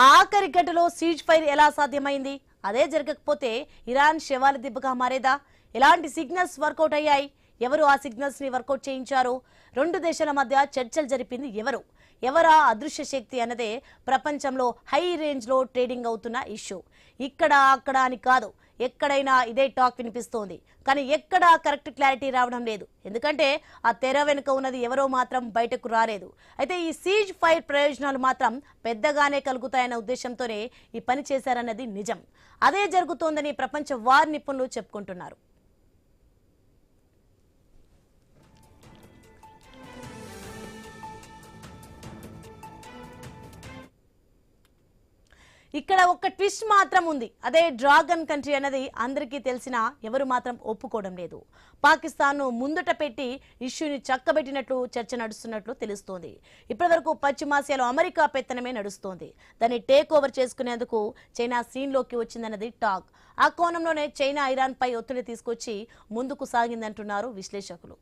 ఆఖరి గంటలో cease fire ఎలా సాధ్యమైంది? అదే జరగకపోతే ఇరాన్ శవాల దిబ్బగా మారేదా? ఎలాంటి సిగ్నల్స్ వర్కౌట్ అయ్యాయి? ఎవరు ఆ సిగ్నల్స్ ని వర్కౌట్ చేయించారు? రెండు దేశాల మధ్య చర్చలు జరిపింది ఎవరు? ఎవరా అదృశ్య శక్తి అన్నదే ప్రపంచంలో హై రేంజ్ లో ట్రేడింగ్ అవుతున్న ఇష్యూ. ఇక్కడ అక్కడ అని కాదు, ఎక్కడైనా ఇదే టాక్ వినిపిస్తోంది. కానీ ఎక్కడా కరెక్ట్ క్లారిటీ రావడం లేదు. ఎందుకంటే ఆ తెర వెనుక ఉన్నది ఎవరో మాత్రం బయటకు రాలేదు. అయితే ఈ సీజ్ ఫైర్ ప్రయోజనాలు మాత్రం పెద్దగానే కలుగుతాయన్న ఉద్దేశంతోనే ఈ పని చేశారన్నది నిజం. అదే జరుగుతోందని ప్రపంచ వార్ నిపుణులు చెప్పుకుంటున్నారు. ఇక్కడ ఒక ట్విస్ట్ మాత్రం ఉంది. అదే డ్రాగన్ కంట్రీ అన్నది అందరికీ తెలిసినా ఎవరు మాత్రం ఒప్పుకోవడం లేదు. పాకిస్తాన్ను ముందుట పెట్టి ఇష్యూని చక్కబెట్టినట్లు చర్చ నడుస్తున్నట్లు తెలుస్తోంది. ఇప్పటివరకు పశ్చిమాసియాలో అమెరికా పెత్తనమే నడుస్తోంది. దాన్ని టేక్ ఓవర్ చేసుకునేందుకు చైనా సీన్లోకి వచ్చిందన్నది టాక్. ఆ కోణంలోనే చైనా ఇరాన్ పై ఒత్తిడి తీసుకొచ్చి ముందుకు సాగిందంటున్నారు విశ్లేషకులు.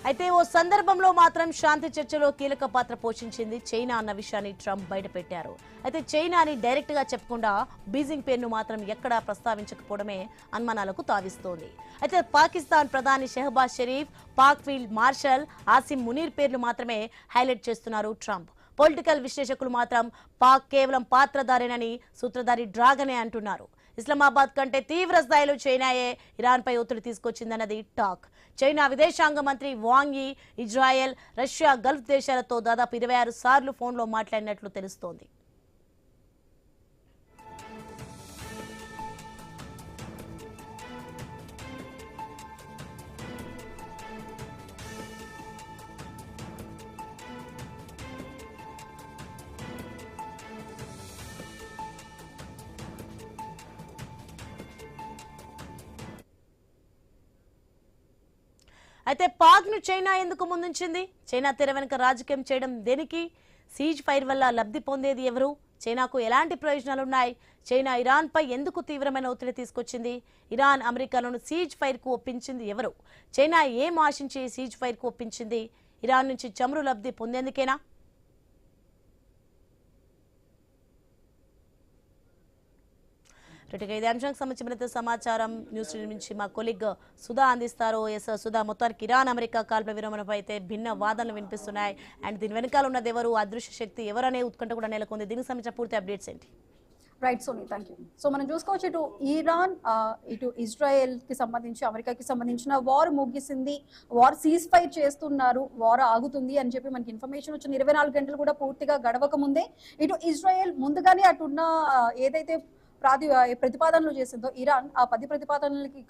అయితే ఓ సందర్భంలో మాత్రం శాంతి చర్చలో కీలక పాత్ర పోషించింది చైనా అన్న విషయాన్ని ట్రంప్ బయటపెట్టారు. అయితే చైనాని డైరెక్ట్ గా చెప్పకుండా బీజింగ్ పేరును మాత్రం ఎక్కడా ప్రస్తావించకపోవడమే అనుమానాలకు తావిస్తోంది. అయితే పాకిస్తాన్ ప్రధాని షెహబాజ్ షరీఫ్, పాక్ ఫీల్డ్ మార్షల్ ఆసిం మునీర్ పేర్లు మాత్రమే హైలైట్ చేస్తున్నారు ట్రంప్. పొలిటికల్ విశ్లేషకులు మాత్రం పాక్ కేవలం పాత్రధారేనని, సూత్రధారి డ్రాగనే అంటున్నారు. ఇస్లామాబాద్ కంటే తీవ్ర స్థాయిలో చైనాయే ఇరాన్ పై ఒత్తిడి తీసుకొచ్చిందన్నది టాక్. చైనా విదేశాంగ మంత్రి వాంగ్ యీ ఇజ్రాయెల్, రష్యా, గల్ఫ్ దేశాలతో దాదాపు 26 సార్లు ఫోన్లో మాట్లాడినట్లు తెలుస్తోంది. అయితే పాక్ ను చైనా ఎందుకు ముందుంచింది? చైనా తెర వెనుక రాజకీయం చేయడం దేనికి? సీజ్ ఫైర్ వల్ల లబ్ధి పొందేది ఎవరు? చైనాకు ఎలాంటి ప్రయోజనాలున్నాయి? చైనా ఇరాన్ పై ఎందుకు తీవ్రమైన ఒత్తిడి తీసుకొచ్చింది? ఇరాన్ అమెరికాలను సీజ్ ఫైర్ కు ఒప్పించింది ఎవరు? చైనా ఏం ఆశించి సీజ్ ఫైర్ కు ఒప్పించింది? ఇరాన్ నుంచి చమురు లబ్ధి పొందేందుకేనా? ఇదే అంశానికి సంబంధించిన సమాచారం న్యూస్ నుంచి మా కొలీగ్ సుధా అందిస్తారు. ఎస్ సుధా, మొత్తానికి ఇరాన్ అమెరికా కాల్పుల విరమణపై అయితే భిన్న వాదనలు వినిపిస్తున్నాయి. అండ్ దీని వెనకాల ఉన్నది ఎవరు, అదృశ్య శక్తి ఎవరనే ఉత్కంఠ కూడా నెలకొంది. దీనికి సంబంధించిన పూర్తి అప్డేట్స్ ఏంటి? Right Soni, thank you. So మనం చూసుకోవచ్చు, ఇటు ఇరాన్, ఇటు ఇజ్రాయెల్ కి సంబంధించి అమెరికాకి సంబంధించిన వార్ ముగిసింది, వార్ సీజ్ ఫైర్ చేస్తున్నారు, వార్ ఆగుతుంది అని చెప్పి మనకి ఇన్ఫర్మేషన్ వచ్చిన 24 గంటలు కూడా పూర్తిగా గడవక ముందే ఇటు ఇజ్రాయెల్ ముందుగానే అటున్న ఏదైతే ప్రతిపాదనలు చేసిందో ఇరాన్, ఆ 10 ప్రతిపాదనలకి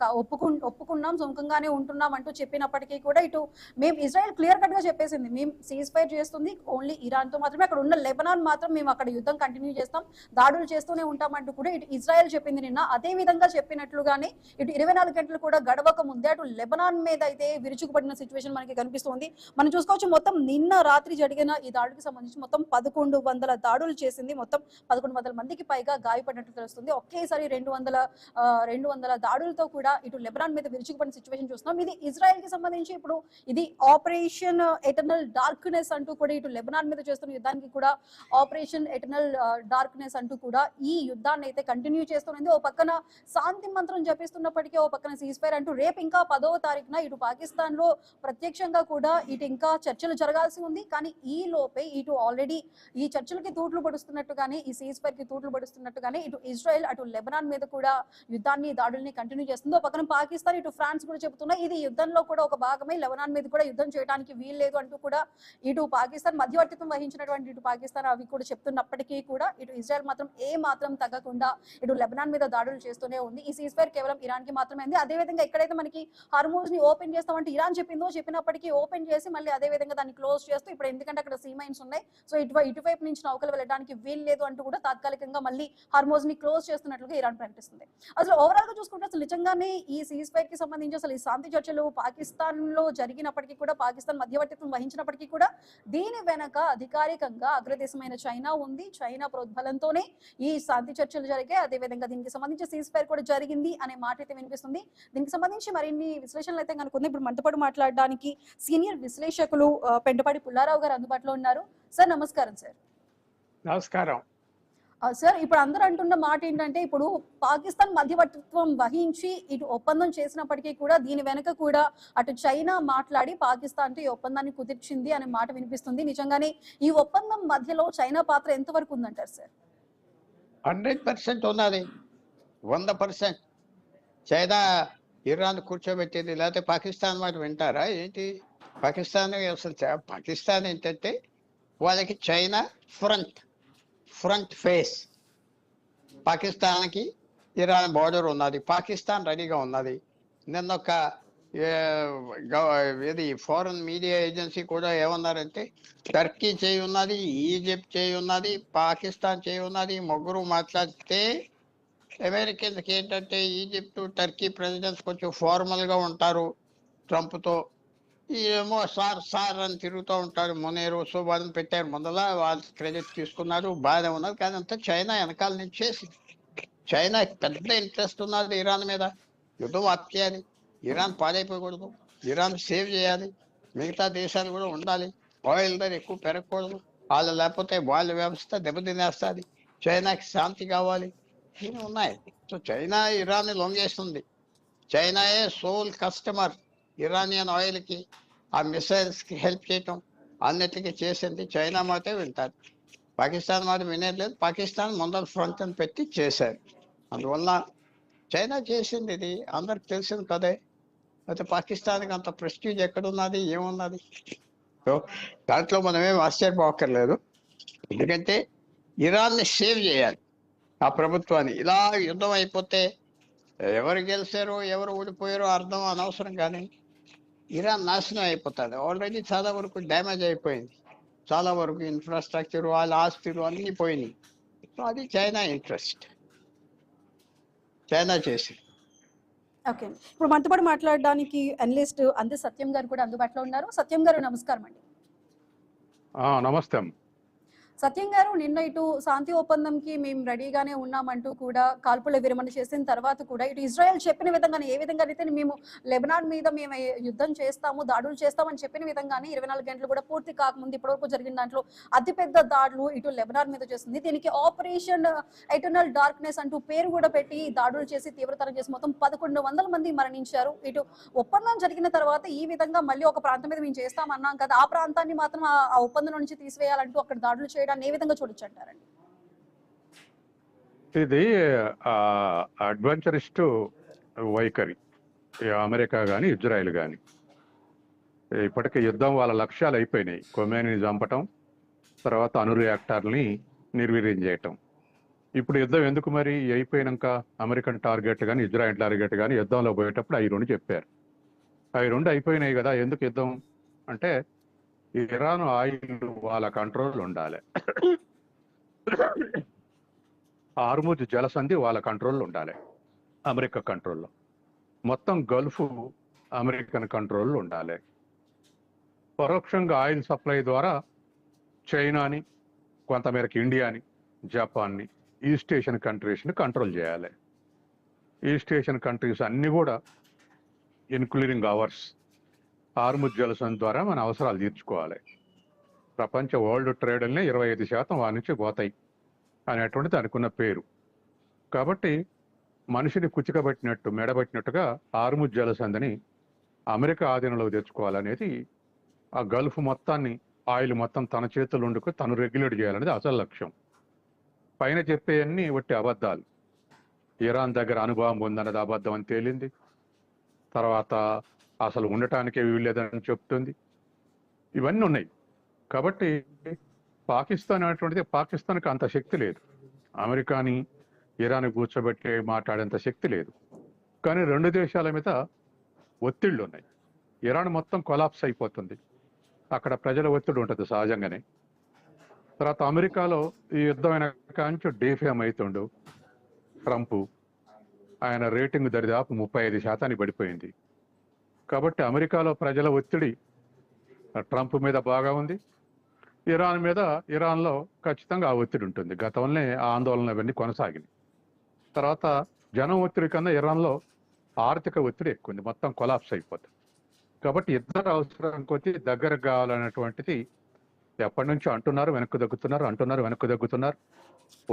ఒప్పుకున్నాం, సుముఖంగానే ఉంటున్నాం అంటూ చెప్పినప్పటికీ కూడా ఇటు మేము ఇజ్రాయెల్ క్లియర్ కట్ గా చెప్పేసింది, మేము సీజ్ ఫైర్ చేస్తుంది ఓన్లీ ఇరాన్ తో మాత్రమే, అక్కడ ఉన్న లెబనాన్ మాత్రం మేము అక్కడ యుద్ధం కంటిన్యూ చేస్తాం, దాడులు చేస్తూనే ఉంటామంటూ కూడా ఇటు ఇజ్రాయెల్ చెప్పింది నిన్న. అదే విధంగా చెప్పినట్లుగానే ఇటు 24 గంటలు కూడా గడవక ముందే అటు లెబనాన్ మీద అయితే విరుచుకుపడిన సిచ్యువేషన్ మనకి కనిపిస్తుంది. మనం చూసుకోవచ్చు, మొత్తం నిన్న రాత్రి జరిగిన ఈ దాడికి సంబంధించి మొత్తం 1100 దాడులు చేసింది, మొత్తం 1100 మందికి పైగా గాయపడినట్టు తెలుస్తుంది. ఒకేసారి 200 దాడులతో కూడా ఇటు లెబనాన్ మీద విరుచుకుపడిన సిచ్యువేషన్ చూస్తున్నాం. ఇది ఇజ్రాయెల్ కి సంబంధించి ఇప్పుడు ఇది ఆపరేషన్ ఎటర్నల్ డార్క్నెస్ అంటూ కూడా ఇటు లెబనాన్ మీద చేస్తున్న యుద్ధానికి కూడా ఆపరేషన్ ఎటర్నల్ డార్క్నెస్ అంటూ కూడా ఈ యుద్ధాన్ని అయితే కంటిన్యూ చేస్తుంది. ఓ పక్కన శాంతి మంత్రం జపిస్తున్నప్పటికీ ఓ పక్కన సీజ్ ఫైర్ అంటూ రేపు ఇంకా 10వ తారీఖున ఇటు పాకిస్తాన్ లో ప్రత్యక్షంగా కూడా ఇటు ఇంకా చర్చలు జరగాల్సి ఉంది. కానీ ఈ లోపే ఇటు ఆల్రెడీ ఈ చర్చలకి తూట్లు పడుస్తున్నట్టుగానే, ఈ సీజ్ ఫైర్ కి తూట్లు పడుస్తున్నట్టుగానే ఇటు ఇజ్రాయెల్ అటు లెబనాన్ మీద కూడా యుద్ధాన్ని, దాడుల్ని కంటిన్యూ చేస్తుంది. ఒక పక్కన పాకిస్తాన్, ఇటు ఫ్రాన్స్ కూడా చెబుతున్నాయి ఇది యుద్ధంలో కూడా ఒక భాగమే, లెబనాన్ మీద కూడా యుద్ధం చేయడానికి వీల్లేదు అంటూ కూడా ఇటు పాకిస్తాన్ మధ్యవర్తిత్వం వహించినటువంటి ఇటు పాకిస్తాన్ అవి కూడా చెప్తున్నప్పటికీ కూడా ఇటు ఇజ్రాయెల్ మాత్రం మాత్రం తగ్గకుండా ఇటు లెబనాన్ మీద దాడులు చేస్తూనే ఉంది. ఈ సీజ్ ఫైర్ కేవలం ఇరాన్ కి మాత్రమే ఉంది. అదే విధంగా ఎక్కడైతే మనకి హార్మూజ్ ని ఓపెన్ చేస్తామంటే ఇరాన్ చెప్పినప్పటికీ ఓపెన్ చేసి మళ్ళీ అదే విధంగా దాన్ని క్లోజ్ చేస్తూ, ఇప్పుడు ఎందుకంటే అక్కడ సీ మైన్స్ ఉన్నాయి, సో ఇటువైపు నుంచి నౌకలు వెళ్ళడానికి వీల్లేదు అంటూ కూడా తాత్కాలికంగా మళ్ళీ హార్మూజ్ ని క్లోజ్ క్లోజ్ చేస్తున్నట్లుగా ఇరాన్ ప్రకటిస్తుంది. అసలు ఓవరాల్ గా చూసుకుంటే అసలు నిజంగానే ఈ సీజ్ ఫైర్ కి సంబంధించి అసలు ఈ శాంతి చర్చలు పాకిస్తాన్ లో జరిగినప్పటికీ కూడా, పాకిస్తాన్ మధ్యవర్తిత్వం వహించినప్పటికీ కూడా దీని వెనక అధికారికంగా అగ్రదేశమైన చైనా ఉంది. చైనా ప్రోద్బలంతోనే ఈ శాంతి చర్చలు జరిగాయి. అదేవిధంగా దీనికి సంబంధించి సీజ్ ఫైర్ కూడా జరిగింది అనే మాట అయితే వినిపిస్తుంది. దీనికి సంబంధించి మరిన్ని విశ్లేషణలు అయితే కనుక ఇప్పుడు మనతో పాటు మాట్లాడడానికి సీనియర్ విశ్లేషకులు పెంటపాటి పుల్లారావు గారు అందుబాటులో ఉన్నారు. సార్ నమస్కారం. సార్ నమస్కారం. సార్ ఇప్పుడు అందరూ అంటున్న మాట ఏంటంటే, ఇప్పుడు పాకిస్తాన్ మధ్యవర్తిత్వం వహించి ఇటు ఒప్పందం చేసినప్పటికీ కూడా దీని వెనక కూడా అటు చైనా మాట్లాడి పాకిస్తాన్ తో ఈ ఒప్పందాన్ని కుదిర్చింది అనే మాట వినిపిస్తుంది. నిజంగానే ఈ ఒప్పందం మధ్యలో చైనా పాత్ర ఎంతవరకు ఉందంటారు సార్? 100% ఉన్నది. 100% చైనా ఇరాన్ కూర్చోబెట్టింది. లేకపోతే పాకిస్తాన్ మాట వింటారా ఏంటి? పాకిస్తాన్ అసలు పాకిస్తాన్ ఏంటంటే వాళ్ళకి చైనా ఫ్రంట్ ఫేస్. పాకిస్తాన్కి ఇరాన్ బార్డర్ ఉన్నది. పాకిస్తాన్ రెడీగా ఉన్నది. నిన్న ఒక ఇది ఫారెన్ మీడియా ఏజెన్సీ కూడా ఏమన్నారంటే, టర్కీ చేయి ఉన్నది, ఈజిప్ట్ చేయి ఉన్నది, పాకిస్తాన్ చేయి ఉన్నది. ముగ్గురు మాట్లాడితే అమెరికన్స్కి ఏంటంటే ఈజిప్ట్ టర్కీ ప్రెసిడెంట్స్ కొంచెం ఫార్మల్గా ఉంటారు. ట్రంప్తో ఏమో సార్ అని తిరుగుతూ ఉంటారు. మొనేరు సుబాన్ పెట్టారు ముందల, వాళ్ళు క్రెడిట్ తీసుకున్నారు, బాగానే ఉన్నారు. కానీ అంతా చైనా వెనకాల నుంచి చేసింది. చైనాకి పెద్ద ఇంట్రెస్ట్ ఉన్నది ఇరాన్ మీద. యుద్ధం ఆపేయాలి, ఇరాన్ పాడైపోకూడదు, ఇరాన్ సేవ్ చేయాలి, మిగతా దేశాలు కూడా ఉండాలి, ఆయిల్ ధర ఎక్కువ పెరగకూడదు, వాళ్ళు లేకపోతే వాళ్ళ వ్యవస్థ దెబ్బతినేస్తుంది, చైనాకి శాంతి కావాలి, ఇవి ఉన్నాయి. సో చైనా ఇరాన్ లొంగేస్తుంది. చైనాయే సోల్ కస్టమర్ ఇరానియన్ ఆయిల్కి, ఆ మిసైల్స్కి హెల్ప్ చేయటం అన్నిటికీ చేసింది. చైనా మాటే వింటారు, పాకిస్తాన్ మాట వినేది. పాకిస్తాన్ ముందర ఫ్రంట్ అని పెట్టి చేశారు. అందువల్ల చైనా చేసింది. ఇది అందరికి తెలిసింది కదే. అయితే పాకిస్తాన్కి అంత ప్రెస్టీజ్ ఎక్కడున్నది, ఏమున్నది? సో దాంట్లో మనమేం ఆశ్చర్యపోక్కర్లేదు. ఎందుకంటే ఇరాన్ని సేవ్ చేయాలి, ఆ ప్రభుత్వాన్ని. ఇలా యుద్ధం అయిపోతే ఎవరు గెలిచారో ఎవరు ఓడిపోయారో అర్థం అనవసరం. కానీ ఇరాన్ నాశనం అయిపోతుంది. ఆల్రెడీ చాలా వరకు డ్యామేజ్ అయిపోయింది. చాలా వరకు ఇన్ఫ్రాస్ట్రక్చర్, వాళ్ళ ఆస్తులు అన్నీ పోయినాయి. సో అది చైనా ఇంట్రెస్ట్, చైనా చేసి. ఓకే, ఇప్పుడు మనతో పాటు మాట్లాడడానికి అనలిస్ట్ అందే సత్యం గారు కూడా అందుబాటులో ఉన్నారు. సత్యం గారు నమస్కారం అండి. నమస్తే అమ్మ. సత్యం గారు, నిన్న ఇటు శాంతి ఒప్పందంకి మేము రెడీగానే ఉన్నామంటూ కూడా కాల్పుల విరమణ చేసిన తర్వాత కూడా ఇటు ఇజ్రాయెల్ చెప్పిన విధంగానే, ఏ విధంగా అయితే మేము లెబనాన్ మీద మేము యుద్ధం చేస్తాము, దాడులు చేస్తామని చెప్పిన విధంగానే 24 గంటలు కూడా పూర్తి కాకముందు ఇప్పటివరకు జరిగిన దాంట్లో అతిపెద్ద దాడులు ఇటు లెబనాన్ మీద చేస్తుంది. దీనికి ఆపరేషన్ ఎటర్నల్ డార్క్నెస్ అంటూ పేరు కూడా పెట్టి దాడులు చేసి తీవ్రతరం చేసి మొత్తం 1100 మంది మరణించారు. ఇటు ఒప్పందం జరిగిన తర్వాత ఈ విధంగా మళ్ళీ ఒక ప్రాంతం మీద మేము చేస్తామన్నాం కదా, ఆ ప్రాంతాన్ని మాత్రం ఆ ఒప్పందం నుంచి తీసివేయాలంటూ అక్కడ దాడులు చేయడం ఏ విధంగా చూడొచ్చు అంటారండి? ఇది అడ్వెంచరిస్ట్ వైఖరి అమెరికా కానీ ఇజ్రాయెల్ కానీ. ఇప్పటికే యుద్ధం వాళ్ళ లక్ష్యాలు అయిపోయినాయి. కొమేనిని చంపటం, తర్వాత అణు రియాక్టర్ని నిర్వీర్యం చేయటం. ఇప్పుడు యుద్ధం ఎందుకు మరి? అయిపోయినాక అమెరికన్ టార్గెట్ కానీ ఇజ్రాయెల్ టార్గెట్ కానీ యుద్ధంలో పోయేటప్పుడు అవి రెండు చెప్పారు. అవి రెండు అయిపోయినాయి కదా, ఎందుకు యుద్ధం అంటే ఇరాన్ ఆయిల్ వాళ్ళ కంట్రోల్ ఉండాలి, హార్ముజ్ జలసంధి వాళ్ళ కంట్రోల్లో ఉండాలి, అమెరికా కంట్రోల్లో. మొత్తం గల్ఫ్ అమెరికన్ కంట్రోల్లో ఉండాలి. పరోక్షంగా ఆయిల్ సప్లై ద్వారా చైనాని, కొంతమేరకు ఇండియాని, జపాన్ని, ఈస్ట్ ఏషియన్ కంట్రీస్ని కంట్రోల్ చేయాలి. ఈస్ట్ ఏషియన్ కంట్రీస్ అన్నీ కూడా ఇన్క్లూడింగ్ అవర్స్ హార్ముజ్ జలసంధి ద్వారా మన అవసరాలు తీర్చుకోవాలి. ప్రపంచ వరల్డ్ ట్రేడ్ని 25% వారి నుంచి పోతాయి అనేటువంటిది అనుకున్న పేరు. కాబట్టి మనిషిని కుచికబట్టినట్టు మెడబట్టినట్టుగా హార్ముజ్ జలసంధిని అమెరికా ఆధీనంలోకి తెచ్చుకోవాలనేది, ఆ గల్ఫ్ మొత్తాన్ని, ఆయిల్ మొత్తం తన చేతులు ఉండుకు తను రెగ్యులేట్ చేయాలనేది అసలు లక్ష్యం. పైన చెప్పేవన్నీ ఒట్టి అబద్ధాలు. ఇరాన్ దగ్గర అణుబాంబు ఉందన్నది అబద్ధం అని తేలింది. తర్వాత అసలు ఉండటానికే వీల్లేదని చెప్తుంది. ఇవన్నీ ఉన్నాయి. కాబట్టి పాకిస్తాన్ అనేటువంటిది, పాకిస్తాన్కి అంత శక్తి లేదు. అమెరికాని ఇరాన్ కూర్చోబెట్టి మాట్లాడేంత శక్తి లేదు. కానీ రెండు దేశాల మీద ఒత్తిళ్ళు ఉన్నాయి. ఇరాన్ మొత్తం కొలాప్స్ అయిపోతుంది, అక్కడ ప్రజల ఒత్తిడి ఉంటుంది సహజంగానే. తర్వాత అమెరికాలో ఈ యుద్ధమైన కాంచి డీఫేమ్ అవుతుండు, ట్రంప్, ఆయన రేటింగ్ దరిదాపు 35% పడిపోయింది. కాబట్టి అమెరికాలో ప్రజల ఒత్తిడి ట్రంప్ మీద బాగా ఉంది. ఇరాన్లో ఖచ్చితంగా ఆ ఒత్తిడి ఉంటుంది. గతంలోనే ఆ ఆందోళన అవన్నీ కొనసాగింది. తర్వాత జనం ఒత్తిడి కన్నా ఇరాన్లో ఆర్థిక ఒత్తిడి ఎక్కువ ఉంది, మొత్తం కొలాప్స్ అయిపోతుంది. కాబట్టి ఇద్దరు అవసరం కొద్దీ దగ్గర కావాలనేటువంటిది ఎప్పటి నుంచో అంటున్నారు, వెనక్కు దగ్గుతున్నారు.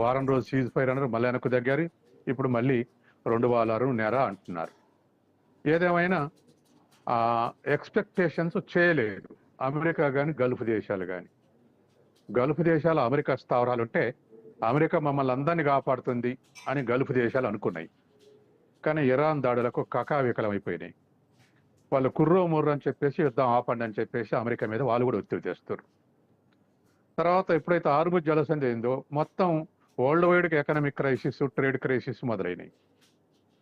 వారం రోజు సీజ్ ఫైర్ అన్నారు, మళ్ళీ వెనక్కు దగ్గారు. ఇప్పుడు మళ్ళీ 2 వారాలు నెర అంటున్నారు. ఏదేమైనా ఎక్స్పెక్టేషన్స్ చేయలేదు అమెరికా కానీ గల్ఫ్ దేశాలు కానీ. గల్ఫ్ దేశాలు అమెరికా స్థావరాలు ఉంటే అమెరికా మమ్మల్ని అందరినీ కాపాడుతుంది అని గల్ఫ్ దేశాలు అనుకున్నాయి. కానీ ఇరాన్ దాడులకు కకావికలం అయిపోయినాయి. వాళ్ళు కుర్రో ముర్రో అని చెప్పేసి యుద్ధం ఆపండి అని చెప్పేసి అమెరికా మీద వాళ్ళు కూడా ఒత్తిడి తెస్తారు. తర్వాత ఎప్పుడైతే హార్ముజ్ జలసంధి అయిందో మొత్తం వరల్డ్ వైడ్కి ఎకనామిక్ క్రైసిస్, ట్రేడ్ క్రైసిస్ మొదలైనవి.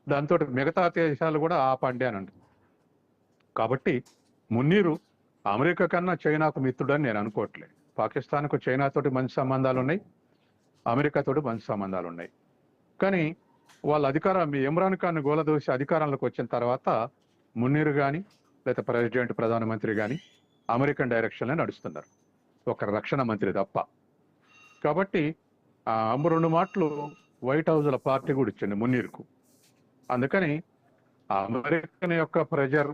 దాంతో మిగతా దేశాలు కూడా ఆపండి అని అంటారు. కాబట్టి మున్నీరు అమెరికా కన్నా చైనాకు మిత్రుడని నేను అనుకోవట్లేదు. పాకిస్తాన్కు చైనాతోటి మంచి సంబంధాలు ఉన్నాయి, అమెరికాతోటి మంచి సంబంధాలు ఉన్నాయి. కానీ వాళ్ళ ఇమ్రాన్ ఖాన్ గోలదోసి అధికారంలోకి వచ్చిన తర్వాత మున్నీరు కానీ లేదా ప్రధానమంత్రి కానీ అమెరికన్ డైరెక్షన్లో నడుస్తున్నారు, ఒక రక్షణ మంత్రి తప్ప. కాబట్టి 2 మాటలు వైట్ హౌస్ల పార్టీ కూడా ఇచ్చింది మున్నీరుకు. అందుకని అమెరికన్ యొక్క ప్రెజర్,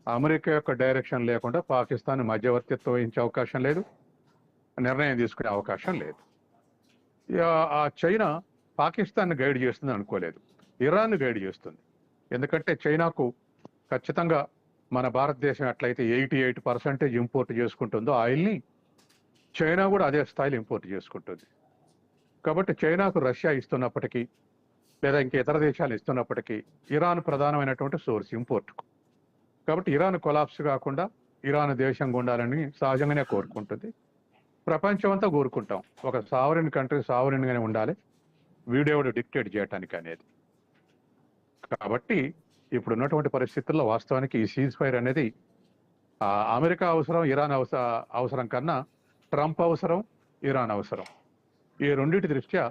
అమెరికా యొక్క డైరెక్షన్ లేకుండా పాకిస్తాన్ మధ్యవర్తిత్వం వహించే అవకాశం లేదు, నిర్ణయం తీసుకునే అవకాశం లేదు. ఆ చైనా పాకిస్తాన్ గైడ్ చేస్తుంది అనుకోలేదు, ఇరాన్ గైడ్ చేస్తుంది. ఎందుకంటే చైనాకు ఖచ్చితంగా మన భారతదేశం ఎట్లయితే 88% ఇంపోర్ట్ చేసుకుంటుందో ఆయిల్ని, చైనా కూడా అదే స్థాయిలో ఇంపోర్ట్ చేసుకుంటుంది. కాబట్టి చైనాకు రష్యా ఇస్తున్నప్పటికీ లేదా ఇంక ఇతర దేశాలు ఇస్తున్నప్పటికీ ఇరాన్ ప్రధానమైనటువంటి సోర్స్ ఇంపోర్ట్కు. కాబట్టి ఇరాన్ కొలాప్స్ కాకుండా ఇరాన్ దేశంగా ఉండాలని సహజంగానే కోరుకుంటుంది. ప్రపంచం అంతా కోరుకుంటాం ఒక సావరిన్ కంట్రీ సావరిన్గానే ఉండాలి, వీడేవుడు డిక్టేట్ చేయటానికి అనేది. కాబట్టి ఇప్పుడు ఉన్నటువంటి పరిస్థితుల్లో వాస్తవానికి ఈ సీజ్ ఫైర్ అనేది అమెరికా అవసరం, ఇరాన్ అవసరం కన్నా ట్రంప్ అవసరం, ఇరాన్ అవసరం. ఈ రెండింటి దృష్ట్యా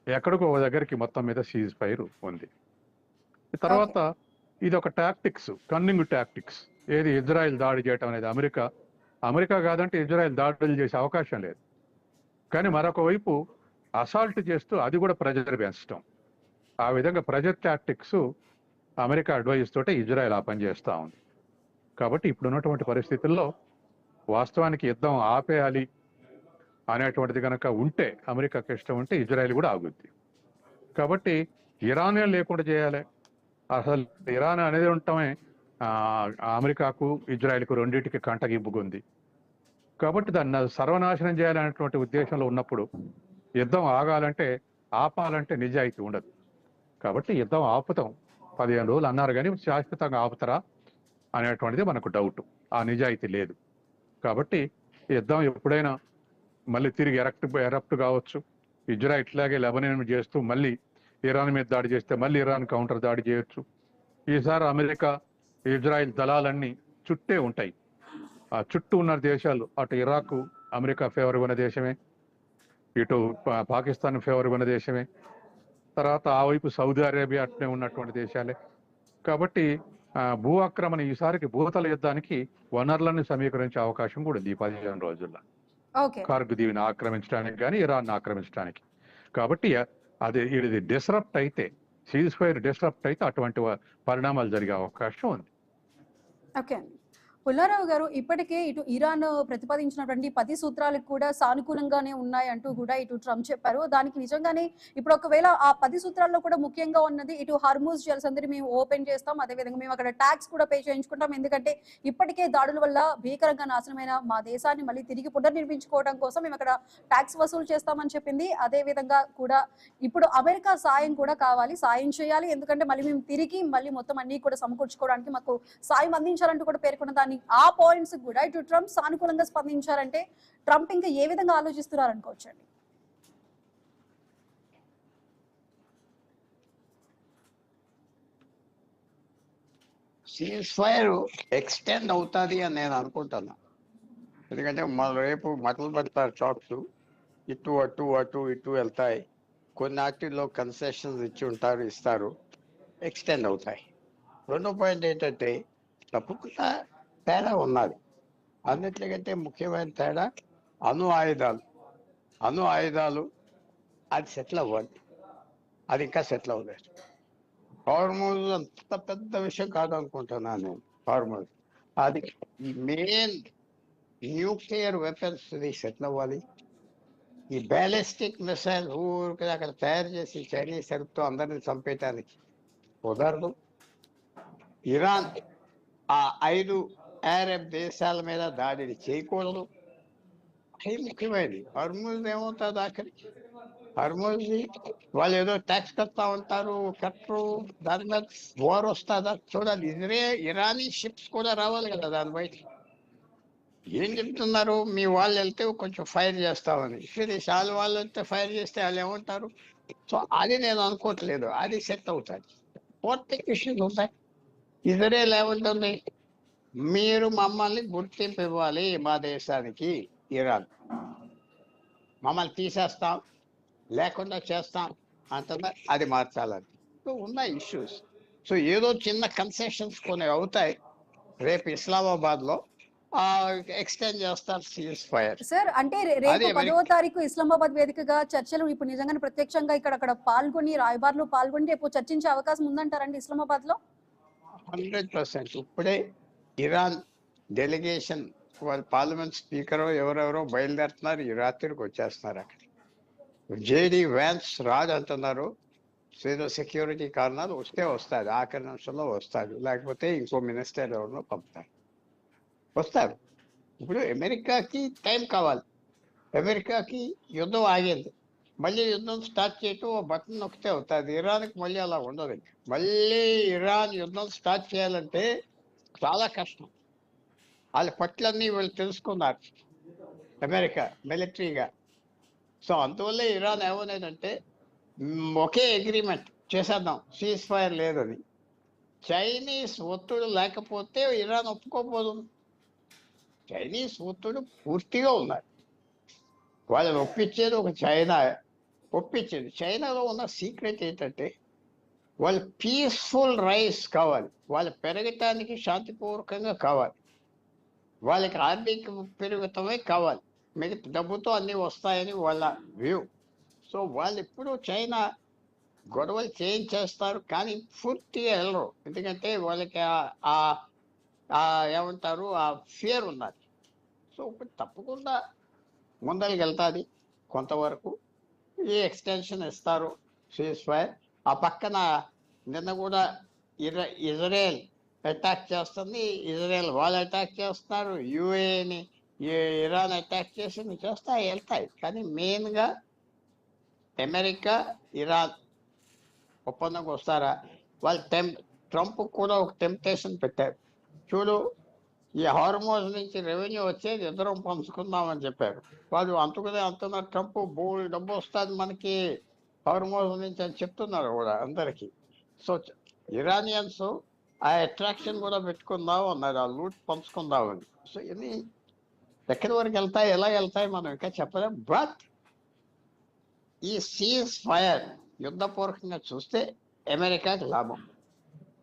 ఎక్కడికో ఒక దగ్గరికి మొత్తం మీద సీజ్ ఫైర్ ఉంది. తర్వాత ఇది ఒక టాక్టిక్స్, కన్నింగ్ టాక్టిక్స్. ఏది ఇజ్రాయెల్ దాడి చేయటం అనేది అమెరికా కాదంటే ఇజ్రాయెల్ దాడులు చేసే అవకాశం లేదు. కానీ మరొక వైపు అసాల్ట్ చేస్తూ అది కూడా ప్రెజర్ పెంచడం. ఆ విధంగా ప్రెజర్ టాక్టిక్స్ అమెరికా అడ్వైజ్ తోటే ఇజ్రాయెల్ ఆ పని చేస్తూ ఉంది. కాబట్టి ఇప్పుడు ఉన్నటువంటి పరిస్థితుల్లో వాస్తవానికి యుద్ధం ఆపేయాలి అనేటువంటిది కనుక ఉంటే, అమెరికాకి ఇష్టం ఉంటే ఇజ్రాయెల్ కూడా ఆగుద్ది. కాబట్టి ఇరానే లేకుండా చేయాలి. అసలు ఇరాన్ అనేది ఉండటమే అమెరికాకు ఇజ్రాయెల్కు రెండింటికి కంటగింపుకుంది. కాబట్టి దాన్ని సర్వనాశనం చేయాలనేటువంటి ఉద్దేశంలో ఉన్నప్పుడు యుద్ధం ఆపాలంటే నిజాయితీ ఉండదు. కాబట్టి యుద్ధం ఆపుతాం 15 రోజులు అన్నారు, కానీ శాశ్వతంగా ఆపుతారా అనేటువంటిది మనకు డౌట్. ఆ నిజాయితీ లేదు. కాబట్టి యుద్ధం ఎప్పుడైనా మళ్ళీ తిరిగి ఎరప్ట్ కావచ్చు. ఇజ్రాయెల్ ఇట్లాగే లెబనాన్ చేస్తూ మళ్ళీ ఇరాన్ మీద దాడి చేస్తే మళ్ళీ ఇరాన్ కౌంటర్ దాడి చేయొచ్చు. ఈసారి అమెరికా ఇజ్రాయెల్ దళాలన్నీ చుట్టే ఉంటాయి. ఆ చుట్టూ ఉన్న దేశాలు అటు ఇరాక్ అమెరికా ఫేవర్గా ఉన్న దేశమే, ఇటు పాకిస్తాన్ ఫేవర్గా ఉన్న దేశమే, తర్వాత ఆ వైపు సౌదీ అరేబియా అట్నే ఉన్నటువంటి దేశాలే. కాబట్టి భూ ఆక్రమణ ఈసారికి భూతల యుద్ధానికి వనరులను సమీకరించే అవకాశం కూడా ఉంది ఈ 15 రోజుల్లో. కార్గ్ దీవిని ఆక్రమించడానికి కానీ ఇరాన్ ఆక్రమించడానికి. కాబట్టి ఇది డిస్రప్ట్ అయితే, సీజ్ ఫైర్ డిస్రప్ట్ అయితే అటువంటి పరిణామాలు జరిగే అవకాశం ఉంది. ఓకే అండి. పుల్లారావు గారు, ఇప్పటికే ఇటు ఇరాన్ ప్రతిపాదించినటువంటి 10 సూత్రాలకు కూడా సానుకూలంగానే ఉన్నాయి అంటూ కూడా ఇటు ట్రంప్ చెప్పారు. దానికి నిజంగానే ఇప్పుడు ఒకవేళ ఆ 10 సూత్రాల్లో కూడా ముఖ్యంగా ఉన్నది ఇటు హార్ముజ్ జలసంధిని మేము ఓపెన్ చేస్తాం, అదేవిధంగా మేము అక్కడ ట్యాక్స్ కూడా పే చేయించుకుంటాం, ఎందుకంటే ఇప్పటికే దాడుల వల్ల భీకరంగా నాశనమైన మా దేశాన్ని మళ్ళీ తిరిగి పునర్నిర్మించుకోవడం కోసం మేము అక్కడ ట్యాక్స్ వసూలు చేస్తామని చెప్పింది. అదేవిధంగా కూడా ఇప్పుడు అమెరికా సాయం కూడా కావాలి, సాయం చేయాలి, ఎందుకంటే మళ్ళీ మేము తిరిగి మొత్తం అన్ని కూడా సమకూర్చుకోవడానికి మాకు సాయం అందించాలంటూ కూడా పేర్కొన్న దాన్ని ఆ పాయింట్స్ కూడా ఇటు ట్రంప్ సానుకూలంగా స్పందించారంటే ట్రంప్ ఇంకా ఏ విధంగా ఆలోచిస్తున్నారు అనుకోవచ్చండి? సీజ్ ఫైర్ ఎక్స్టెండ్ అవుతుంది అని నేను అనుకుంటున్నా. ఎందుకంటే రేపు మటలు పెడతారు చాక్స్, ఇటు అటు అటు ఇటు వెళ్తాయి. కొన్ని వాటిల్లో కన్సెషన్స్ ఇస్తారు, ఎక్స్టెండ్ అవుతాయి. రెండో పాయింట్ ఏంటంటే తప్పకుండా తేడా ఉన్నది. అన్నిటికంటే ముఖ్యమైన తేడా అణు ఆయుధాలు అది సెటిల్ అవ్వాలి. అది ఇంకా సెటిల్ అవ్వలేదు. హార్మోన్స్ అంత పెద్ద విషయం కాదు అనుకుంటున్నాను నేను. హార్మోన్స్ అది మెయిన్ న్యూక్లియర్ వెపన్స్ సెటిల్ అవ్వాలి. ఈ బ్యాలిస్టిక్ మిసైల్ ఊరికి అక్కడ తయారు చేసి చైనీస్ హెల్ప్తో అందరిని చంపేయటానికి కుదరదు. ఇరాన్ ఆ 5 అరబ్ దేశాల మీద దాడిని చేయకూడదు. అది ముఖ్యమైనది. హర్మూజ్ ఏమవుతుంది ఆఖరికి? హర్మూజ్ వాళ్ళు ఏదో ట్యాక్స్ కడతా ఉంటారు, కట్టరు, దాని మీద వార్ వస్తుందా చూడాలి. ఇరానీ షిప్స్ కూడా రావాలి కదా దాని బయట. ఏం చెప్తున్నారు? మీ వాళ్ళు వెళ్తే కొంచెం ఫైర్ చేస్తామని. చాలా వాళ్ళు వెళ్తే ఫైర్ చేస్తే వాళ్ళు ఏమంటారు? సో అది నేను అనుకోవట్లేదు, అది సెట్ అవుతుంది. పోర్టిక్ ఇష్యూస్ ఉంటాయి. ఇజ్రాయెల్ ఏముంటుంది? మీరు మమ్మల్ని గుర్తింపు ఇవ్వాలి మా దేశానికి. ఇరాన్ మమ్మల్ని తీసేస్తాం, లేకుండా చేస్తాం అంటుందా? అది మార్చాలని. సో ఉన్న ఇష్యూస్. సో ఏదో చిన్న కన్సెషన్స్ కొన్ని అవుతాయి. రేపు ఇస్లామాబాద్లో ఎక్స్టెండ్ చేస్తారు సీజ్ ఫైర్. సార్ అంటే రేపు 10వ తారీఖు ఇస్లామాబాద్ వేదికగా చర్చలు ఇప్పుడు నిజంగానే ప్రత్యక్షంగా అక్కడ పాల్గొని రాయబారులు పాల్గొని రేపు చర్చించే అవకాశం ఉందంటారండి ఇస్లామాబాద్ లో? 100%. ఇప్పుడే ఇరాన్ డెలిగేషన్ వాళ్ళ పార్లమెంట్ స్పీకర్ ఎవరెవరో బయలుదేరుతున్నారు. ఈ రాత్రికి వచ్చేస్తున్నారు. అక్కడ జేడీ వ్యాన్స్ రాదు అంటున్నారు. ఏదో సెక్యూరిటీ కారణాలు వస్తుంది, ఆఖరి నిమిషంలో వస్తాడు, లేకపోతే ఇంకో మినిస్టర్ ఎవరినో పంపుతారు, వస్తారు. ఇప్పుడు అమెరికాకి టైం కావాలి. అమెరికాకి యుద్ధం ఆగింది, మళ్ళీ యుద్ధం స్టార్ట్ చేయటం ఓ బటన్ నొక్కితే అవుతుంది. ఇరాన్కి మళ్ళీ అలా ఉండదు. మళ్ళీ ఇరాన్ యుద్ధం స్టార్ట్ చేయాలంటే చాలా కష్టం. వాళ్ళ పట్లన్నీ వీళ్ళు తెలుసుకున్నారు అమెరికా మిలిటరీగా. సో అందువల్ల ఇరాన్ ఏమనేదంటే ఒకే అగ్రిమెంట్ చేసేద్దాం, సీజ్ ఫైర్ లేదని. చైనీస్ ఒత్తిడి లేకపోతే ఇరాన్ ఒప్పుకోపోదు. చైనీస్ ఒత్తిడి పూర్తిగా ఉన్నారు. వాళ్ళని ఒప్పించేది ఒక చైనా ఒప్పించేది. చైనాలో ఉన్న సీక్రెట్ ఏంటంటే వాళ్ళు పీస్ఫుల్ రైస్ కావాలి, వాళ్ళు పెరగటానికి శాంతిపూర్వకంగా కావాలి, వాళ్ళకి ఆర్థిక పెరుగుతమే కావాలి, మిగతా డబ్బుతో అన్నీ వస్తాయని వాళ్ళ వ్యూ. సో వాళ్ళు ఎప్పుడు చైనా గొడవలు చేస్తారు, కానీ పూర్తిగా వెళ్ళరు. ఎందుకంటే వాళ్ళకి ఏమంటారు, ఆ ఫియర్ ఉన్నది. సో ఇప్పుడు తప్పకుండా ముందరికి వెళ్తుంది. కొంతవరకు ఈ ఎక్స్టెన్షన్ ఇస్తారు సీజ్ ఫైర్. ఆ పక్కన నిన్న కూడా ఇజ్రాయెల్ అటాక్ చేస్తుంది, ఇజ్రాయెల్ వాళ్ళు అటాక్ చేస్తున్నారు, యుఏని ఇరాన్ అటాక్ చేసి వెళ్తాయి. కానీ మెయిన్గా అమెరికా ఇరాన్ ఒప్పందంకి వస్తారా? వాళ్ళు ట్రంప్ కూడా ఒక టెంప్టేషన్ పెట్టారు. చూడు, ఈ హార్మోజ్ నుంచి రెవెన్యూ వచ్చేది ఇద్దరం పంచుకుందామని చెప్పారు. వాళ్ళు అంటున్నారు, ట్రంప్ బోల్డ్ డబ్బు వస్తుంది మనకి హార్మోజ్ నుంచి అని చెప్తున్నారు కూడా అందరికీ. సో ఇరానియన్స్ ఆ అట్రాక్షన్ కూడా పెట్టుకుందాం అన్నారు, ఆ లూట్ పంచుకుందామని. సో ఇది ఎక్కడి వరకు వెళ్తాయి, ఎలా వెళ్తాయి మనం ఇంకా చెప్పలేం. బట్ ఈ సీజ్ ఫైర్ యుద్ధపూర్వకంగా చూస్తే అమెరికాకి లాభం.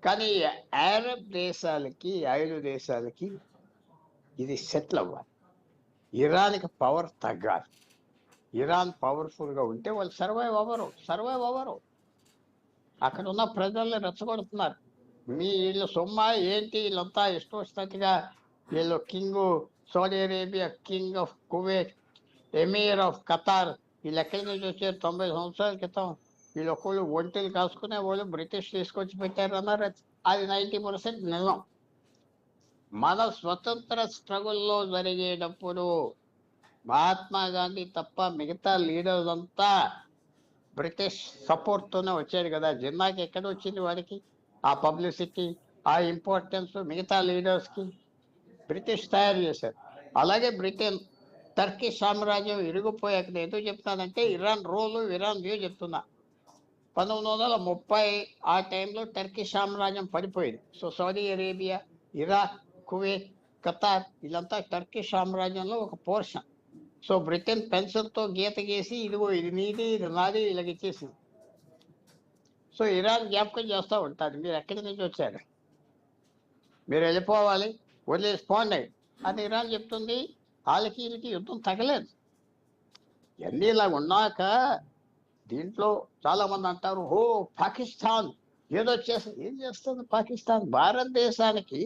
కానీ అరబ్ దేశాలకి 5 దేశాలకి ఇది సెటిల్ అవ్వాలి. ఇరాన్కి పవర్ తగ్గాలి. ఇరాన్ పవర్ఫుల్గా ఉంటే వాళ్ళు సర్వైవ్ అవ్వరు. అక్కడ ఉన్న ప్రజల్ని రెచ్చగొడుతున్నారు. వీళ్ళు సొమ్మ ఏంటి, వీళ్ళంతా ఇష్టోస్తతిగా వీళ్ళు king Saudi Arabia, king of Kuwait, ఎమీర్ of Qatar, వీళ్ళు ఎక్కడి నుంచి వచ్చారు? 90 సంవత్సరాల క్రితం వీళ్ళు ఒకళ్ళు ఒంటెలు కాసుకునే వాళ్ళు బ్రిటిష్ తీసుకొచ్చి పెట్టారు అన్నారు. అది 90% నిజం. మన స్వతంత్ర స్ట్రగుల్లో జరిగేటప్పుడు మహాత్మా గాంధీ తప్ప మిగతా లీడర్స్ అంతా బ్రిటిష్ సపోర్ట్తోనే వచ్చారు కదా. జిన్నాకి ఎక్కడ వచ్చింది వాడికి ఆ పబ్లిసిటీ, ఆ ఇంపార్టెన్స్? మిగతా లీడర్స్కి బ్రిటిష్ తయారు చేశారు. అలాగే బ్రిటన్, టర్కీ సామ్రాజ్యం ఇరిగిపోయాక నేను ఎందుకు చెప్తానంటే ఇరాన్ రోలు, ఇరాన్ వ్యూ చెప్తున్నా. 1930 ఆ టైంలో టర్కీ సామ్రాజ్యం పడిపోయింది. So Saudi Arabia, Iraq, Kuwait, Qatar వీళ్ళంతా టర్కీ సామ్రాజ్యంలో ఒక పోర్షన్. సో బ్రిటన్ పెన్సిల్తో గీత గీసి ఇదిగో ఇది నీది ఇది నాది ఇలాగ ఇచ్చేసింది. సో ఇరాన్ జ్ఞాపకం చేస్తూ ఉంటుంది, మీరు ఎక్కడి నుంచి వచ్చారు, మీరు వెళ్ళిపోవాలి, వదిలేసిపోండి అని ఇరాన్ చెప్తుంది. వాళ్ళకి వీళ్ళకి యుద్ధం తగలేదు. ఇవన్నీ ఇలా ఉన్నాక దీంట్లో చాలా మంది అంటారు, ఓ పాకిస్తాన్ ఏదో చేస్తుంది. ఏం చేస్తుంది పాకిస్తాన్? భారతదేశానికి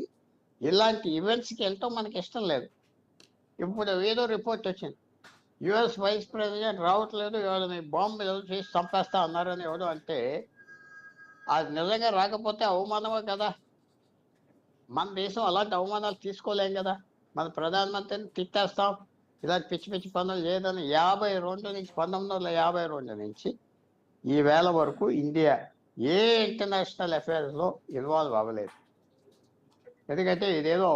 ఇలాంటి ఈవెంట్స్కి వెళ్ళటం మనకి ఇష్టం లేదు. ఇప్పుడు ఏదో రిపోర్ట్ వచ్చింది, యుఎస్ వైస్ ప్రెసిడెంట్ రావట్లేదు, ఎవరిని బాంబు ఏదో చేసి చంపేస్తా అన్నారని ఎవరు అంటే, అది నిజంగా రాకపోతే అవమానమే కదా. మన దేశం అలాంటి అవమానాలు తీసుకోలేం కదా. మన ప్రధానమంత్రిని తిట్టేస్తాం ఇలాంటి పిచ్చి పిచ్చి పనులు లేదని. 1952 నుంచి ఈ వేళ వరకు ఇండియా ఏ ఇంటర్నేషనల్ అఫైర్స్లో ఇన్వాల్వ్ అవ్వలేదు. ఎందుకంటే ఇదేదో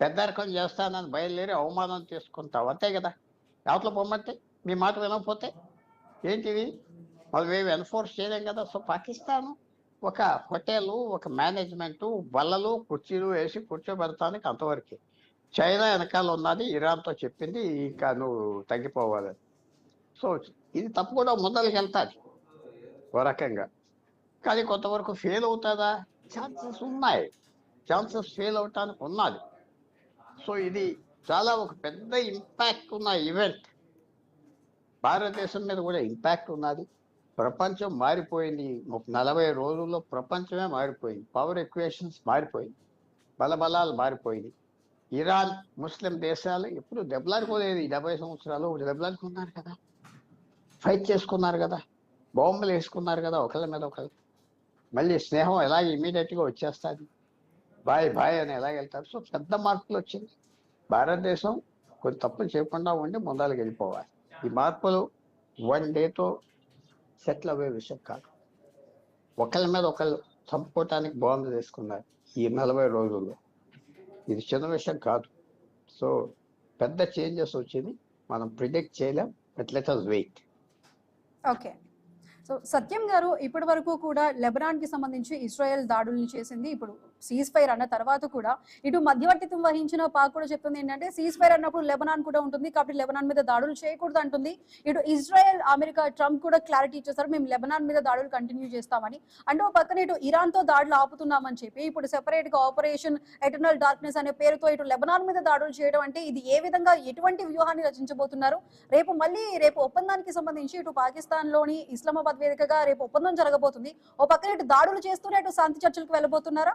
పెద్దరకం చేస్తానని బయలుదేరి అవమానం తీసుకుంటాం అంతే కదా. అవతల పొమ్మంటే మీ మాట వినకపోతే ఏంటిది, వాళ్ళు మేము ఎన్ఫోర్స్ చేయలేం కదా. సో పాకిస్తాన్ ఒక హోటల్, ఒక మేనేజ్మెంటు, బల్లలు కుర్చీలు వేసి కూర్చోబెడతానికి అంతవరకే. చైనా వెనకాల ఉన్నది, ఇరాన్తో చెప్పింది ఇంకా నువ్వు తగ్గిపోవాలని. సో ఇది తప్పు కూడా ముందరికి వెళ్తాది ఓ రకంగా. కానీ కొంతవరకు ఫెయిల్ అవుతుందా? ఛాన్సెస్ ఉన్నాయి, ఛాన్సెస్ ఫెయిల్ అవటానికి ఉన్నది. సో ఇది చాలా ఒక పెద్ద ఇంపాక్ట్ ఉన్న ఈవెంట్. భారతదేశం మీద కూడా ఇంపాక్ట్ ఉన్నది. ప్రపంచం మారిపోయింది. 40 రోజుల్లో ప్రపంచమే మారిపోయింది. పవర్ ఈక్వేషన్స్ మారిపోయింది, బలబలాలు మారిపోయింది. ఇరాన్, ముస్లిం దేశాలు ఎప్పుడు దెబ్బలాడుకోలేదు. ఈ 70 సంవత్సరాలు దెబ్బలాడుకున్నారు కదా, ఫైట్ చేసుకున్నారు కదా, బాంబులు వేసుకున్నారు కదా ఒకళ్ళ మీద ఒకళ్ళు. మళ్ళీ స్నేహం ఎలాగ ఇమీడియట్గా వచ్చేస్తుంది, బాయ్ బాయ్ అని ఎలాగ వెళ్తారు. సో పెద్ద మార్పులు వచ్చింది. భారతదేశం కొన్ని తప్పులు చేయకుండా ఉండి ముందరికి వెళ్ళిపోవాలి. ఈ మార్పులు 1 డేతో సెటిల్ అయ్యే విషయం కాదు. ఒకళ్ళ మీద ఒకళ్ళు చంపుకోవటానికి బాంబులు వేసుకున్నారు ఈ 40 రోజుల్లో. ఇది చిన్న విషయం కాదు. సో పెద్ద చేంజెస్ వచ్చింది, మనం ప్రిడిక్ట్ చేయలేం. But let us wait. Okay. So Satyam garu, ఇప్పటి వరకు కూడా లెబనాన్కి సంబంధించి ఇజ్రాయెల్ దాడుల్ని చేసింది. ఇప్పుడు సీజ్ ఫైర్ అన్న తర్వాత కూడా ఇటు మధ్యవర్తిత్వం వహించిన పాక్ కూడా చెప్తుంది ఏంటంటే, సీజ్ ఫైర్ అన్నప్పుడు లెబనాన్ కూడా ఉంటుంది కాబట్టి లెబనాన్ మీద దాడులు చేయకూడదు అంటుంది. ఇటు ఇజ్రాయెల్, అమెరికా, ట్రంప్ కూడా క్లారిటీ ఇచ్చేసారు, మేము లెబనాన్ మీద దాడులు కంటిన్యూ చేస్తామని. అంటే ఒక పక్కన ఇటు ఇరాన్తో దాడులు ఆపుతున్నామని చెప్పి ఇప్పుడు సెపరేట్గా ఆపరేషన్ ఎటర్నల్ డార్క్నెస్ అనే పేరుతో ఇటు లెబనాన్ మీద దాడులు చేయడం అంటే ఇది ఏ విధంగా, ఎటువంటి వ్యూహాన్ని రచించబోతున్నారు? రేపు ఒప్పందానికి సంబంధించి ఇటు పాకిస్తాన్లోని ఇస్లామాబాద్ వేదికగా రేపు ఒప్పందం జరగబోతుంది. ఓ పక్కన ఇటు దాడులు చేస్తూనే ఇటు శాంతి చర్చలకు వెళ్ళబోతున్నారా?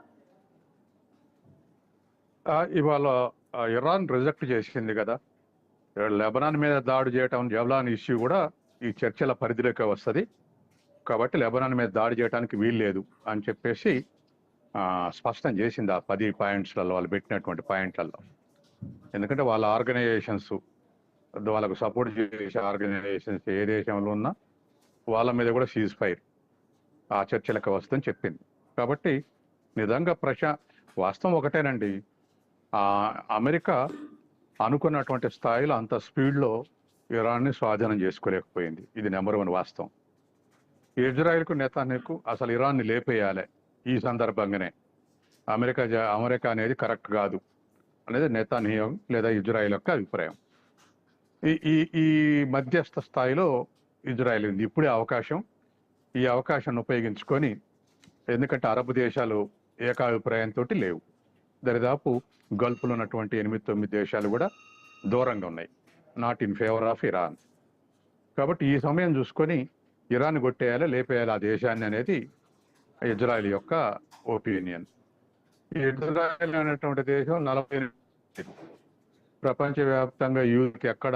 ఇవాళ ఇరాన్ రిజెక్ట్ చేసింది కదా లెబనాన్ మీద దాడి చేయటం. జవలాన్ ఇష్యూ కూడా ఈ చర్చల పరిధిలోకి వస్తుంది కాబట్టి లెబనాన్ మీద దాడి చేయడానికి వీలు లేదు అని చెప్పేసి స్పష్టం చేసింది ఆ 10 పాయింట్స్లలో, వాళ్ళు పెట్టినటువంటి పాయింట్లలో. ఎందుకంటే వాళ్ళ ఆర్గనైజేషన్స్, వాళ్ళకు సపోర్ట్ చేసే ఆర్గనైజేషన్స్ ఏ దేశంలో ఉన్నా వాళ్ళ మీద కూడా సీజ్ ఫైర్ ఆ చర్చలకు వస్తుందని చెప్పింది. కాబట్టి నిజంగా వాస్తవం ఒకటేనండి, అమెరికా అనుకున్నటువంటి స్థాయిలో అంత స్పీడ్లో ఇరాన్ని స్వాధీనం చేసుకోలేకపోయింది. ఇది నెంబర్ 1 వాస్తవం. ఇజ్రాయెల్కు, నెతన్యాహుకు అసలు ఇరాన్ని లేపేయాలి. ఈ సందర్భంగానే అమెరికా అనేది కరెక్ట్ కాదు అనేది నెతన్యాహు లేదా ఇజ్రాయెల్ యొక్క అభిప్రాయం. ఈ మధ్యస్థ స్థాయిలో ఇజ్రాయెల్ ఉంది. ఇప్పుడే ఈ అవకాశాన్ని ఉపయోగించుకొని, ఎందుకంటే అరబ్ దేశాలు ఏకాభిప్రాయంతో లేవు. దరిదాపు గల్ఫ్లో ఉన్నటువంటి 8-9 దేశాలు కూడా దూరంగా ఉన్నాయి, not in favour of Iran. కాబట్టి ఈ సమయం చూసుకొని ఇరాన్ కొట్టేయాలి, లేపేయాలి ఆ దేశాన్ని అనేది ఇజ్రాయెల్ యొక్క ఒపీనియన్. ఇజ్రాయెల్ అనేటువంటి దేశం 48 ప్రపంచవ్యాప్తంగా యూత్కి ఎక్కడ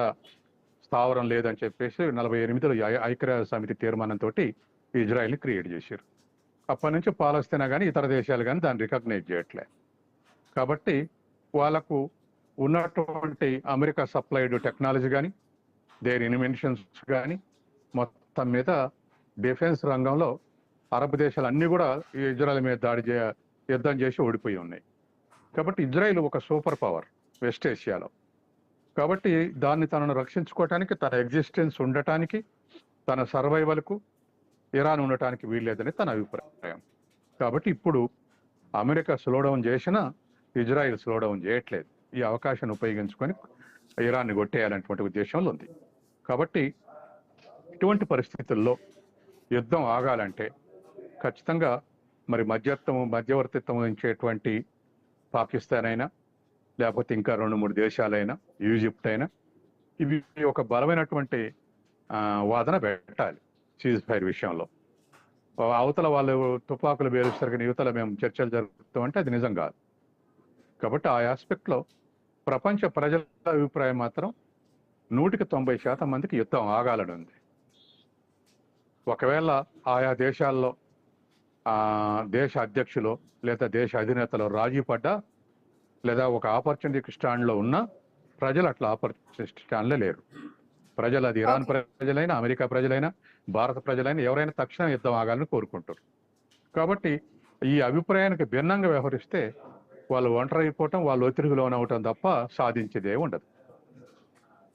స్థావరం లేదని చెప్పేసి 48లో ఐక్యరాజ్య సమితి తీర్మానంతో ఇజ్రాయెల్ని క్రియేట్ చేశారు. అప్పటి నుంచి పాలస్తీనా కానీ ఇతర దేశాలు కానీ దాన్ని రికగ్నైజ్ చేయట్లే. కాబట్టి వాళ్ళకు ఉన్నటువంటి అమెరికా సప్లైడ్ టెక్నాలజీ కానీ, దేర్ ఇన్వెన్షన్స్ కానీ, మొత్తం మీద డిఫెన్స్ రంగంలో అరబ్ దేశాలు అన్నీ కూడా ఈ ఇజ్రాయెల్ మీద యుద్ధం చేసి ఓడిపోయి ఉన్నాయి. కాబట్టి ఇజ్రాయెల్ ఒక సూపర్ పవర్ వెస్ట్ ఏషియాలో. కాబట్టి దాన్ని తనను రక్షించుకోవటానికి, తన ఎగ్జిస్టెన్స్ ఉండటానికి, తన సర్వైవల్కు ఇరాన్ ఉండటానికి వీల్లేదని తన అభిప్రాయం. కాబట్టి ఇప్పుడు అమెరికా స్లో డౌన్ చేసినా ఇజ్రాయెల్ స్లో డౌన్ చేయట్లేదు. ఈ అవకాశాన్ని ఉపయోగించుకొని ఇరాన్ని కొట్టేయాలనేటువంటి ఉద్దేశంలో ఉంది. కాబట్టి ఇటువంటి పరిస్థితుల్లో యుద్ధం ఆగాలంటే ఖచ్చితంగా మరి మధ్యవర్తిత్వం వహించేటువంటి పాకిస్తాన్ అయినా, లేకపోతే ఇంకా 2-3 దేశాలైనా, ఈజిప్ట్ అయినా, ఇవి ఒక బలమైనటువంటి వాదన పెట్టాలి సీజ్ ఫైర్ విషయంలో. అవతల వాళ్ళు తుపాకులు పేలుస్తారు కానీ యువతల మేము చర్చలు జరుపుతామంటే అది నిజం కాదు. కాబట్టి ఆ ఆస్పెక్ట్లో ప్రపంచ ప్రజల అభిప్రాయం మాత్రం 100% మందికి యుద్ధం ఆగాలని ఉంది. ఒకవేళ ఆయా దేశాల్లో దేశ అధ్యక్షులు లేదా దేశ అధినేతలు రాజీ పడ్డా, లేదా ఒక ఆపర్చునిటీ స్టాండ్లో ఉన్న ప్రజలు అట్లా ఆపర్చునిటీ స్టాండ్లో లేరు. ప్రజలు, అది ఇరాన్ ప్రజలైనా, అమెరికా ప్రజలైనా, భారత ప్రజలైనా ఎవరైనా తక్షణం యుద్ధం ఆగాలని కోరుకుంటారు. కాబట్టి ఈ అభిప్రాయానికి భిన్నంగా వ్యవహరిస్తే వాళ్ళు ఒంటరైపోవటం, వాళ్ళు ఒత్తిడికి లోనవటం తప్ప సాధించేదే ఉండదు.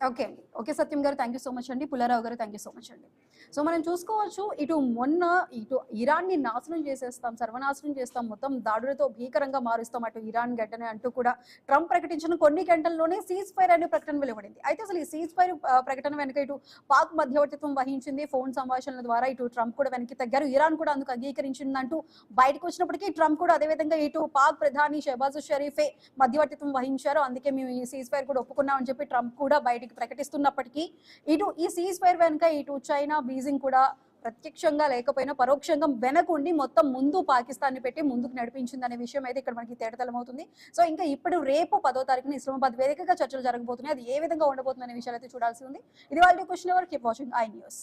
ఓకే అండి. ఓకే సత్యం గారు, థ్యాంక్ యూ సో మచ్ అండి. పుల్లారావు గారు, థ్యాంక్ యూ సో మచ్ అండి. సో మనం చూసుకోవచ్చు, ఇటు ఇరాన్ని నాశనం చేసేస్తాం, సర్వనాశనం చేస్తాం, మొత్తం దాడులతో భీకరంగా మారుస్తాం అటు ఇరాన్ గడ్డనే అంటూ కూడా ట్రంప్ ప్రకటించిన కొన్ని గంటల్లోనే సీజ్ ఫైర్ అనే ప్రకటన వెలువడింది. అయితే అసలు ఈ సీజ్ ఫైర్ ప్రకటన వెనుక ఇటు పాక్ మధ్యవర్తిత్వం వహించింది, ఫోన్ సంభాషణల ద్వారా ఇటు ట్రంప్ కూడా వెనక్కి తగ్గారు, ఇరాన్ కూడా అందుకు అంగీకరించిందంటూ బయటకు వచ్చినప్పటికీ ట్రంప్ కూడా అదేవిధంగా ఇటు పాక్ ప్రధాని షెహబాజ్ షరీఫే మధ్యవర్తిత్వం వహించారు, అందుకే మేము ఈ సీజ్ ఫైర్ కూడా ఒప్పుకున్నామని చెప్పి ట్రంప్ కూడా బయటికి ప్రకటిస్తున్నప్పటికీ ఇటు ఈ సీజ్ ఫైర్ వెనుక ఇటు చైనా, బీజింగ్ కూడా ప్రత్యక్షంగా లేకపోయినా పరోక్షంగా వెనకుండి మొత్తం ముందు పాకిస్తాన్ ని పెట్టి ముందుకు నడిపించింది అనే విషయం అయితే ఇక్కడ మనకి తేటతెల్లమవుతుంది. సో ఇంకా ఇప్పుడు రేపు 10వ తారీఖున ఇస్లామాబాద్ వేదికగా చర్చలు జరగబోతున్నాయి, అది ఏ విధంగా ఉండబోతుంది అనే విషయాలు అయితే చూడాల్సి ఉంది. ఇది వాళ్ళ question ever. Keep watching I news.